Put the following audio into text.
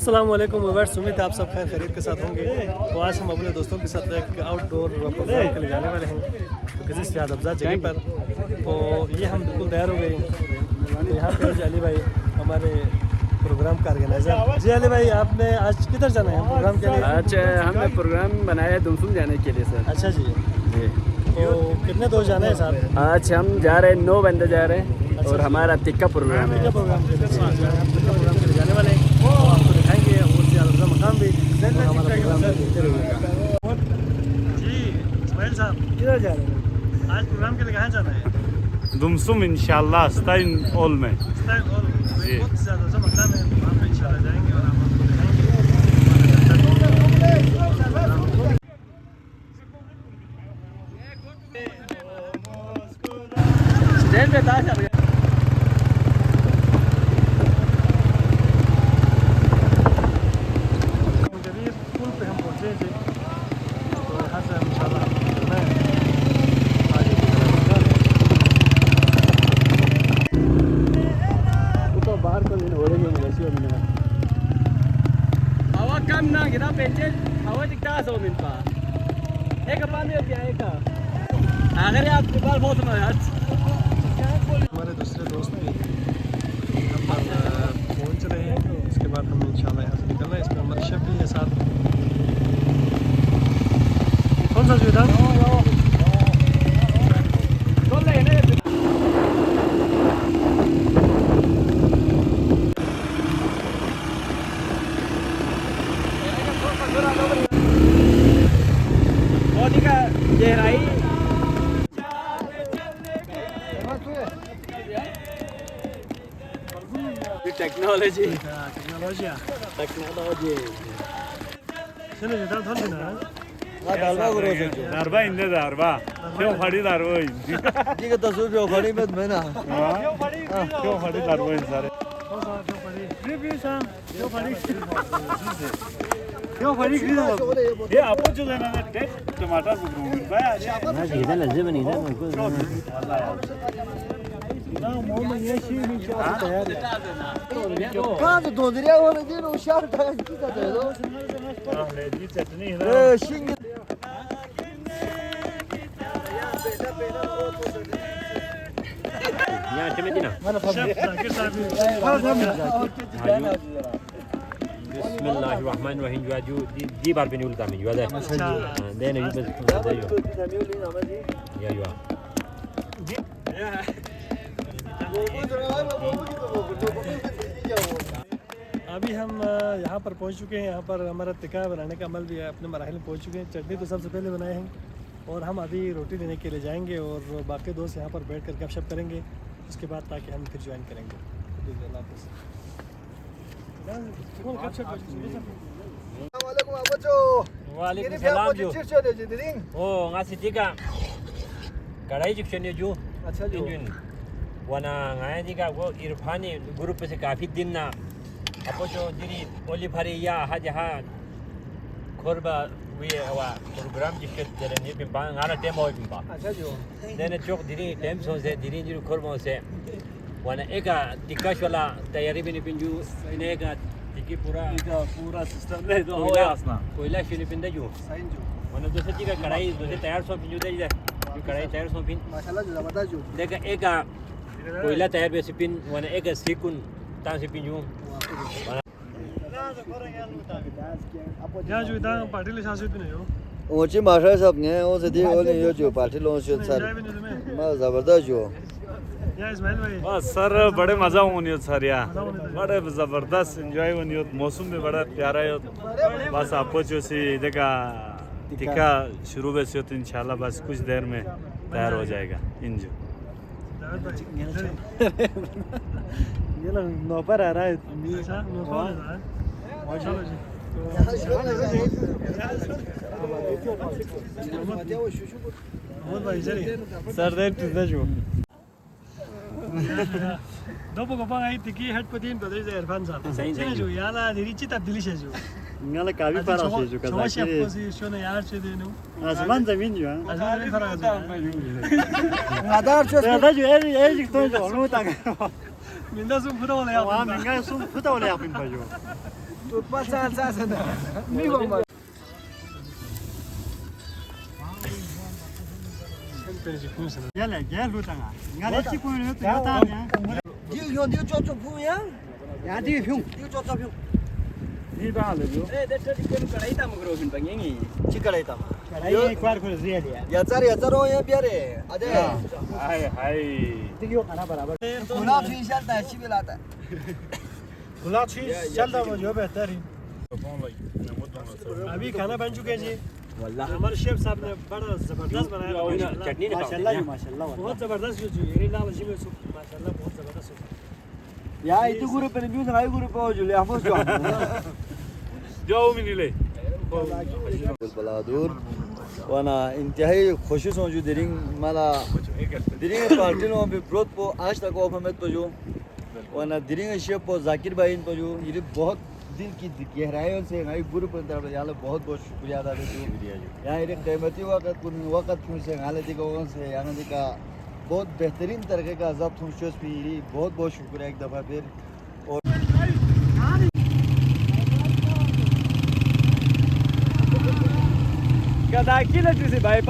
अस्सलामुअलैकुम व्यूअर्स, उम्मीद है आप सब खैर खैरियत के साथ होंगे। तो आज हम अपने दोस्तों के साथ एक आउटडोर प्रोग्राम के लिए जाने वाले हैं, तो किसी शाद अफजा जगह पर। तो ये हम बिल्कुल तैयार हो गए। तो यहाँ पे अली भाई हमारे प्रोग्राम का ऑर्गेनाइजर। जी अली भाई, आपने आज किधर जाना है प्रोग्राम के लिए? आज हमने प्रोग्राम बनाया दुमसुम जाने के लिए सर। अच्छा जी, तो कितने दोस्त जाना है साहब? आज हम जा रहे हैं, 9 बंदे जा रहे हैं। अच्छा, और हमारा टिक्का प्रोग्राम है। प्रोग्राम के लिए जाने वाले हैं, आपको दिखाएंगे और ज़्यादा मकाम भी। जी इस्माइल साहब, किधर जा रहे हैं आज प्रोग्राम के लिए? कहाँ जाना है? दुमसुम इंशाल्लाह स्टाइन हॉल में। स्टाइल हॉल बहुत ज़्यादा मकाम है, वहाँ पे इंशाल्लाह जाएंगे और हम आपको दिखाएंगे। स्टैंड पे था सर। पुल पे हम पहुँचे थे, तो यहाँ से हम इंशाल्लाह आगे तो बाहर को दिन हो रही है मलेशिया में। हवा कम ना गिरा पेंचे हवा दिखता है 100 मिनट का एक पानी दिया एक अगर आपके पास बहुत समय आज। हमारे दूसरे दोस्त भी यहाँ पर पहुँच रहे हैं। उसके बाद हम इंशाल्लाह यहाँ से निकल रहे हैं। इसमें हमारे शेफ भी है साथ। कौन सा सुविधा? गहराई टेक्नोलॉजी चलो जरा थोड़ा ना दारबा इंदे दारबा क्यों खड़ी दारबा इंदी जी का तस्वीर जो खड़ी में मैं ना क्यों खड़ी दारबा इन सारे ये आपको जो है ना टमाटर भाई ना इधर लज्जे बनी इधर ना मोह में ये चीज़ नहीं तैयार है। कहाँ से दो दिया वो नहीं वो शार था कितना था तो जी चटनी है शिंग यहाँ चले ना बिस्मिल्लाहिर्रहमानिर्रहीम जो दी बार पे निकलता मैं जो है देने बस या जो अभी हम यहाँ पर पहुँच चुके हैं। यहाँ पर हमारा टिक्का बनाने का अमल भी है, अपने मराहिल में पहुँच चुके हैं। चटनी तो सबसे पहले बनाए हैं और हम अभी रोटी लेने के लिए जाएंगे और बाकी दोस्त यहाँ पर बैठ कर गपशप करेंगे। उसके बाद ताकि हम फिर ज्वाइन करेंगे। वालेकुम सलाम जो ओ ngasih tiga कढ़ाई जिक्शन जो अच्छा जो wana ngaya tiga वो इरफानी ग्रुप से काफी दिन ना apa जो diri Oliveri ya haja korba wi wa program जिसके तेरे ने भी बांग आना टेम हो भी बा अच्छा जो देने चौक diri टेम सो से diri जो korba से wana eka tikas वाला तैयारी भी नहीं पिंजू इन्हें eka tiki पूरा सिस्टम ले दो कोयला शुरू पिंदा जो साइन जो wana दूसरे tiga कढ़ाई दूसरे तैयार सो पिंजू दे जा कढ़ाई तैयार सो पिन माशाल्लाह जो जबरदस्त जो देखा eka कोयला तैयार भी से पिन wana eka sikun तां से पिंजू यहाँ जो इधर पार्टी ले शासित भी नहीं हो। 我去马上啥呢？我这里我那有就把这龙选菜，嘛 जबरदस्त जो या इस्माइल भाई बस सर बड़े मजा होनी हो सर यार बड़े जबरदस्त एंजॉय होनी हो मौसम भी बड़ा प्यारा है बस आपको जो सी देखा टिक्का शुरू में से तो इंशाल्लाह बस कुछ देर में तैयार हो जाएगा इंजो ये लोग नौपर आ रहा है अच्छा नौपर आ रहा है चलो जी बहुत भाई चलिए सर देर तुझे जो dopo che poi tiki head potin to dei Irfan Sal sai jo yala dirici tabdili she jo ngala kavi para se jo kaza shi position yaar che denu आसमान जमीन जो है azman farag Nadar çöz. दादा जो है तो जो no तक minda zum fuda wala ya वहां महंगा सुन खुदा वाले आप इन भाइयों Tutmaz sen sen. Mi bomba. Yale गया लुटांगा ngala chi को ने तो होता है Diyor yo diyor çok çok bu ya. या दी few Diyor çok çok bu. नी बा ले जो Çıkar ayta. कढ़ाई एक बार खोल दिया दिया Yatar o ya bir yere. Hadi. हाय हाय देखियो खाना बराबर Kula fişal da şi bilata. खुला चीज चल रहा वो जो बेहतर है अभी खाना बन चुके हैं जी हमारे शेफ साहब ने बड़ा जबरदस्त बनाया चटनी ने माशाल्लाह माशाल्लाह बहुत जबरदस्त जो ये लाल जी में सूप माशाल्लाह बहुत जबरदस्त soup Ya itu grup ini juga ngai grup o Julia Amos jo. जाओ मिनी ले बलादुर वाना इंतहाई खुशी सोचू दिरिंग माला दिरिंग पार्टी लो भी ब्रोथ पो आज तक ऑफ में तो जो वाना दिरिंग शेफ पो जाकिर भाई तो जो ये बहुत दिल की गहराइयों से नई गुरु पर तरफ याला बहुत बहुत शुक्रिया अदा करते हैं यहाँ ये कीमती वक्त से हाले दिखा से यहाँ दिखा बहुत बेहतरीन तरीके का अजाब तुम शोस भी बहुत बहुत शुक्रिया एक दफ़ा फिर और कदा की लगती सी भाई